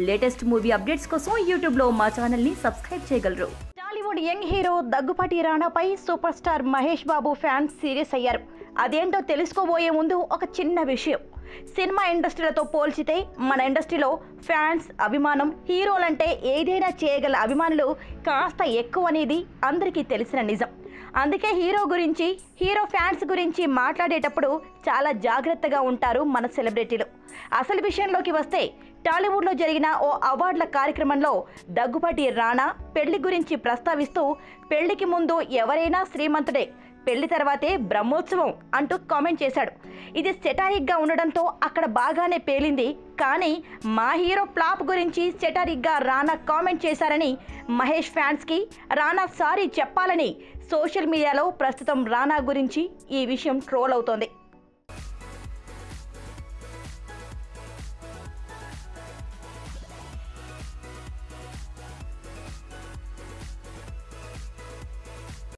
Latest movie updates కోసం YouTube లో మా ఛానల్ ని సబ్స్క్రైబ్ చేయగలరు. టాలీవుడ్ యంగ్ హీరో దగ్గుపాటి రానాపై super star Mahesh Babu fans serious అయ్యారు. అదేంటో తెలుసుకోబోయే ముందు ఒక చిన్న విషయం. సినిమా ఇండస్ట్రీలతో పోల్చితే మన ఇండస్ట్రీలో ఫ్యాన్స్ అభిమానం హీరోలంటే ఏదైనా చేయగల అభిమానులు కాస్త ఎక్కువ అనేది అందరికీ తెలిసిన నిజం. అందుకే హీరో ఫ్యాన్స్ గురించి మాట్లాడేటప్పుడు చాలా జాగ్రత్తగా ఉంటారు మన సెలబ్రిటీలు. అసలు విషయంలోకి వస్తే టాలీవుడ్లో జరిగిన ఓ అవార్డుల కార్యక్రమంలో దగ్గుపాటి రానా పెళ్లి గురించి ప్రస్తావిస్తూ పెళ్లికి ముందు ఎవరైనా శ్రీమంతుడే, పెళ్లి తర్వాతే బ్రహ్మోత్సవం అంటూ కామెంట్ చేశాడు. ఇది సెటారిక్గా ఉండడంతో అక్కడ బాగానే పేలింది. కానీ మా హీరో ఫ్లాప్ గురించి సెటారిక్గా రానా కామెంట్ చేశారని మహేష్ ఫ్యాన్స్కి రానా సారీ చెప్పాలని సోషల్ మీడియాలో ప్రస్తుతం రానా గురించి ఈ విషయం ట్రోల్ అవుతోంది.